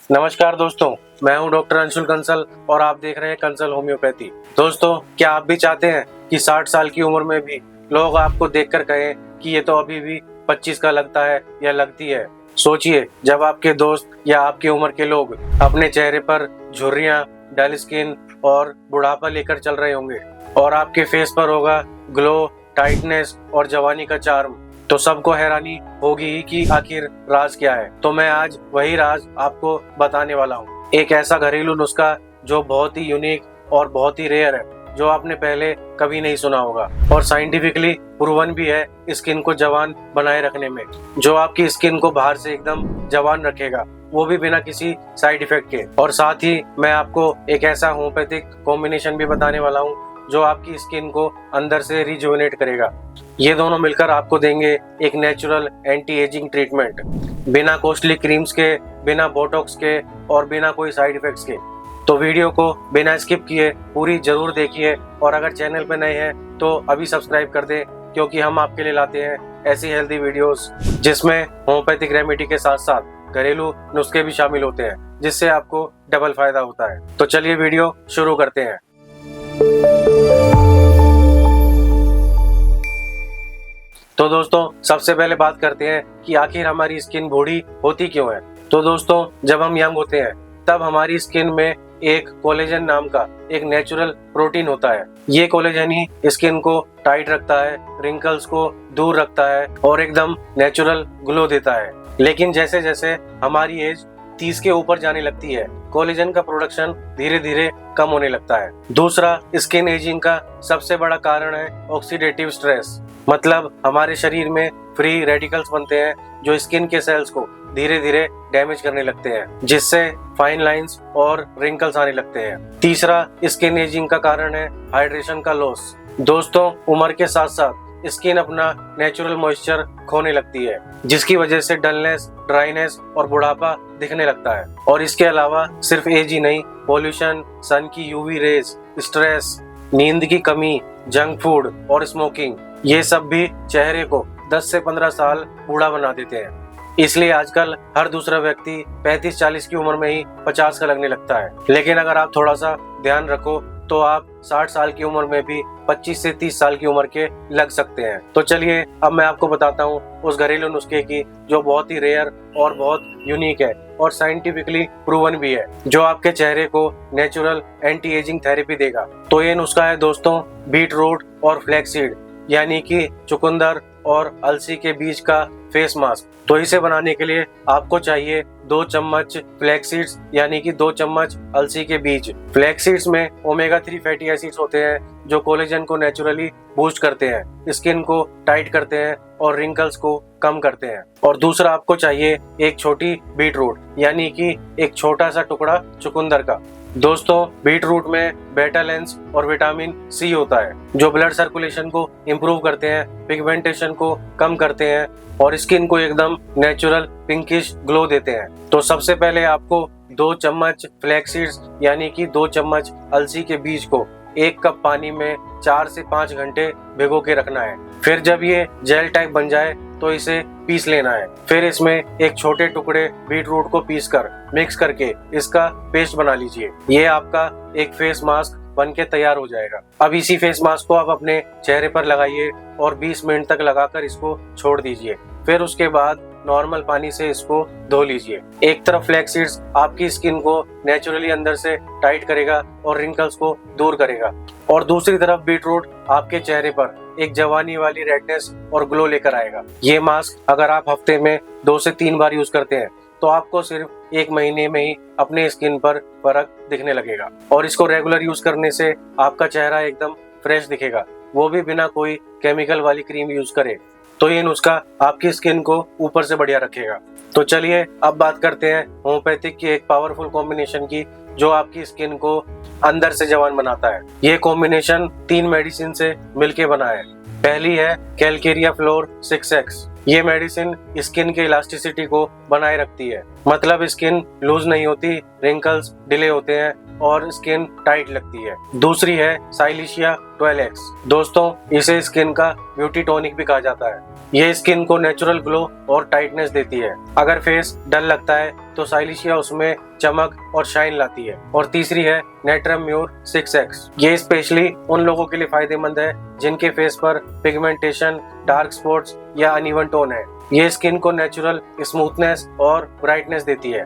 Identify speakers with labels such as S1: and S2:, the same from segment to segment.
S1: नमस्कार दोस्तों, मैं हूं डॉक्टर अंशुल कंसल और आप देख रहे हैं कंसल होम्योपैथी। दोस्तों, क्या आप भी चाहते हैं कि 60 साल की उम्र में भी लोग आपको देखकर कहें कि ये तो अभी भी 25 का लगता है या लगती है? सोचिए, जब आपके दोस्त या आपकी उम्र के लोग अपने चेहरे पर झुर्रियां, डल स्किन और बुढ़ापा लेकर चल रहे होंगे और आपके फेस पर होगा ग्लो, टाइटनेस और जवानी का चार्म, तो सबको हैरानी होगी ही कि आखिर राज क्या है। तो मैं आज वही राज आपको बताने वाला हूँ। एक ऐसा घरेलू नुस्खा जो बहुत ही यूनिक और बहुत ही रेयर है, जो आपने पहले कभी नहीं सुना होगा और साइंटिफिकली प्रूवन भी है स्किन को जवान बनाए रखने में, जो आपकी स्किन को बाहर से एकदम जवान रखेगा, वो भी बिना किसी साइड इफेक्ट के। और साथ ही मैं आपको एक ऐसा होम्योपैथिक कॉम्बिनेशन भी बताने वाला हूँ जो आपकी स्किन को अंदर से रिजुवेनेट करेगा। ये दोनों मिलकर आपको देंगे एक नेचुरल एंटी एजिंग ट्रीटमेंट, बिना कॉस्टली क्रीम्स के, बिना बोटॉक्स के और बिना कोई साइड इफेक्ट्स के। तो वीडियो को बिना स्किप किए पूरी जरूर देखिए और अगर चैनल पर नए हैं तो अभी सब्सक्राइब कर दें, क्योंकि हम आपके लिए लाते हैं ऐसी हेल्दी वीडियोस जिसमें होम्योपैथिक रेमेडी के साथ साथ घरेलू नुस्खे भी शामिल होते हैं, जिससे आपको डबल फायदा होता है। तो चलिए वीडियो शुरू करते हैं। तो दोस्तों, सबसे पहले बात करते हैं कि आखिर हमारी स्किन बूढ़ी होती क्यों है। तो दोस्तों, जब हम यंग होते हैं तब हमारी स्किन में एक कोलेजन नाम का एक नेचुरल प्रोटीन होता है। ये कोलेजन ही स्किन को टाइट रखता है, रिंकल्स को दूर रखता है और एकदम नेचुरल ग्लो देता है। लेकिन जैसे जैसे हमारी एज 30 के ऊपर जाने लगती है, कोलेजन का प्रोडक्शन धीरे धीरे कम होने लगता है। दूसरा स्किन एजिंग का सबसे बड़ा कारण है ऑक्सीडेटिव स्ट्रेस, मतलब हमारे शरीर में फ्री रेडिकल्स बनते हैं जो स्किन के सेल्स को धीरे धीरे डैमेज करने लगते हैं, जिससे फाइन लाइंस और रिंकल्स आने लगते हैं। तीसरा स्किन एजिंग का कारण है हाइड्रेशन का लॉस। दोस्तों, उम्र के साथ साथ स्किन अपना नेचुरल मॉइस्चर खोने लगती है, जिसकी वजह से डलनेस, ड्राइनेस और बुढ़ापा दिखने लगता है। और इसके अलावा सिर्फ एज ही नहीं, पॉल्यूशन, सन की यूवी रेज, स्ट्रेस, नींद की कमी, जंक फूड और स्मोकिंग, ये सब भी चेहरे को 10 से 15 साल बूढ़ा बना देते हैं। इसलिए आजकल हर दूसरा व्यक्ति 35-40 की उम्र में ही 50 का लगने लगता है। लेकिन अगर आप थोड़ा सा ध्यान रखो तो आप 60 साल की उम्र में भी 25 से 30 साल की उम्र के लग सकते हैं। तो चलिए अब मैं आपको बताता हूँ उस घरेलू नुस्खे की जो बहुत ही रेयर और बहुत यूनिक है और साइंटिफिकली प्रूवन भी है, जो आपके चेहरे को नेचुरल एंटी एजिंग थेरेपी देगा। तो ये नुस्खा है दोस्तों बीट रूट और फ्लैक्सीड, यानी कि चुकंदर और अलसी के बीज का फेस मास्क। तो इसे बनाने के लिए आपको चाहिए 2 चम्मच फ्लैक्स सीड्स, यानी कि 2 चम्मच अलसी के बीज। फ्लैक्स सीड्स में ओमेगा 3 फैटी एसिड्स होते हैं जो कोलेजन को नेचुरली बूस्ट करते हैं, स्किन को टाइट करते हैं और रिंकल्स को कम करते हैं। और दूसरा आपको चाहिए एक छोटी बीट रूट, यानी कि एक छोटा सा टुकड़ा चुकंदर का। दोस्तों, बीट रूट में बेटा लेंस और विटामिन सी होता है, जो ब्लड सर्कुलेशन को इम्प्रूव करते हैं, पिगमेंटेशन को कम करते हैं और स्किन को एकदम नेचुरल पिंकिश ग्लो देते हैं। तो सबसे पहले आपको 2 चम्मच फ्लैक्स सीड्स, यानी कि 2 चम्मच अलसी के बीज को 1 कप पानी में 4 से 5 घंटे भिगो के रखना है। फिर जब ये जेल टाइप बन जाए तो इसे पीस लेना है। फिर इसमें एक छोटे टुकड़े बीट रूट को पीस कर मिक्स करके इसका पेस्ट बना लीजिए। ये आपका एक फेस मास्क बन के तैयार हो जाएगा। अब इसी फेस मास्क को आप अपने चेहरे पर लगाइए और 20 मिनट तक लगाकर इसको छोड़ दीजिए। फिर उसके बाद नॉर्मल पानी से इसको धो लीजिए। एक तरफ फ्लैक्स सीड्स आपकी स्किन को नेचुरली अंदर से टाइट करेगा और रिंकल्स को दूर करेगा, और दूसरी तरफ बीट रूट आपके चेहरे पर एक जवानी वाली रेडनेस और ग्लो लेकर आएगा। ये मास्क अगर आप हफ्ते में 2 से 3 बार यूज करते हैं तो आपको सिर्फ 1 महीने में ही अपने स्किन पर फर्क दिखने लगेगा। और इसको रेगुलर यूज करने से आपका चेहरा एकदम फ्रेश दिखेगा, वो भी बिना कोई केमिकल वाली क्रीम यूज करे। तो ये नुस्खा आपकी स्किन को ऊपर से बढ़िया रखेगा। तो चलिए अब बात करते हैं होम्योपैथिक की एक पावरफुल कॉम्बिनेशन की, जो आपकी स्किन को अंदर से जवान बनाता है। ये कॉम्बिनेशन 3 मेडिसिन से मिलके बना है। पहली है कैलकेरिया फ्लोर 6X। ये मेडिसिन स्किन के इलास्टिसिटी को बनाए रखती है मतलब स्किन लूज नहीं होती, रिंकल्स डिले होते हैं और स्किन टाइट लगती है। दूसरी है साइलिशिया 12X। दोस्तों इसे स्किन का ब्यूटी टॉनिक भी कहा जाता है। ये स्किन को नेचुरल ग्लो और टाइटनेस देती है। अगर फेस डल लगता है तो साइलिशिया उसमें चमक और शाइन लाती है। और तीसरी है नेट्रम म्यूर 6X। ये स्पेशली उन लोगों के लिए फायदेमंद है जिनके फेस पर पिगमेंटेशन, डार्क स्पॉट्स या अनइवन टोन है। ये स्किन को नेचुरल स्मूथनेस और ब्राइटनेस देती है।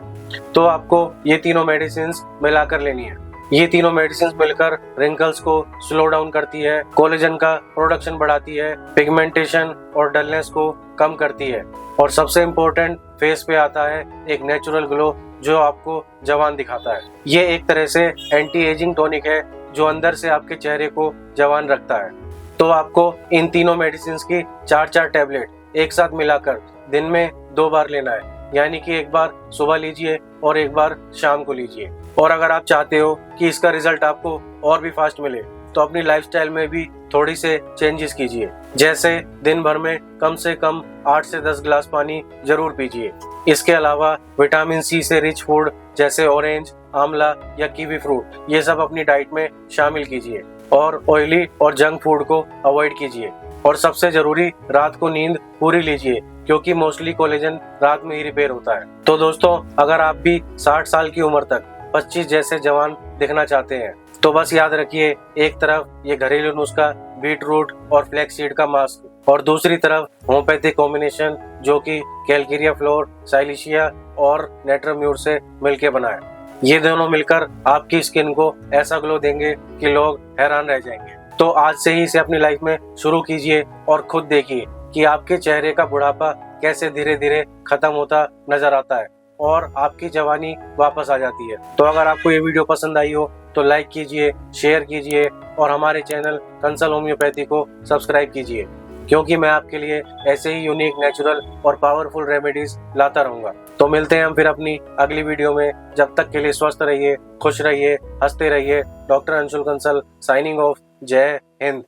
S1: तो आपको ये तीनों मेडिसिन मिलाकर लेनी है। ये तीनों मेडिसिन मिलकर रिंकल्स को स्लो डाउन करती है, कोलेजन का प्रोडक्शन बढ़ाती है, पिगमेंटेशन और डलनेस को कम करती है और सबसे इम्पोर्टेंट फेस पे आता है एक नेचुरल ग्लो जो आपको जवान दिखाता है। ये एक तरह से एंटी एजिंग टॉनिक है जो अंदर से आपके चेहरे को जवान रखता है। तो आपको इन तीनों मेडिसिन की 4-4 टैबलेट एक साथ मिलाकर दिन में 2 बार लेना है, यानी कि एक बार सुबह लीजिए और एक बार शाम को लीजिए। और अगर आप चाहते हो कि इसका रिजल्ट आपको और भी फास्ट मिले तो अपनी लाइफस्टाइल में भी थोड़ी से चेंजेस कीजिए। जैसे दिन भर में कम से कम 8 से 10 गिलास पानी जरूर पीजिए। इसके अलावा विटामिन सी से रिच फूड जैसे ऑरेंज, आंवला या कीवी फ्रूट ये सब अपनी डाइट में शामिल कीजिए और ऑयली और जंक फूड को अवॉइड कीजिए। और सबसे जरूरी रात को नींद पूरी लीजिए क्योंकि मोस्टली कोलेजन रात में ही रिपेयर होता है। तो दोस्तों अगर आप भी 60 साल की उम्र तक 25 जैसे जवान दिखना चाहते हैं तो बस याद रखिए, एक तरफ ये घरेलू नुस्खा बीट रूट और फ्लैक्स सीड का मास्क और दूसरी तरफ होम्योपैथिक कॉम्बिनेशन जो कि कैलकेरिया फ्लोर, साइलिशिया और नेट्रम म्यूर से मिलके बना है। ये दोनों मिलकर आपकी स्किन को ऐसा ग्लो देंगे कि लोग हैरान रह जाएंगे। तो आज से ही इसे अपनी लाइफ में शुरू कीजिए और खुद देखिए कि आपके चेहरे का बुढ़ापा कैसे धीरे धीरे खत्म होता नजर आता है और आपकी जवानी वापस आ जाती है। तो अगर आपको ये वीडियो पसंद आई हो तो लाइक कीजिए, शेयर कीजिए और हमारे चैनल कंसल्ट होम्योपैथी को सब्सक्राइब कीजिए क्योंकि मैं आपके लिए ऐसे ही यूनिक, नेचुरल और पावरफुल रेमेडीज लाता रहूंगा। तो मिलते हैं हम फिर अपनी अगली वीडियो में। जब तक के लिए स्वस्थ रहिए, खुश रहिए, हंसते रहिए। Doctor Anshul Kansal signing off. जय हिंद।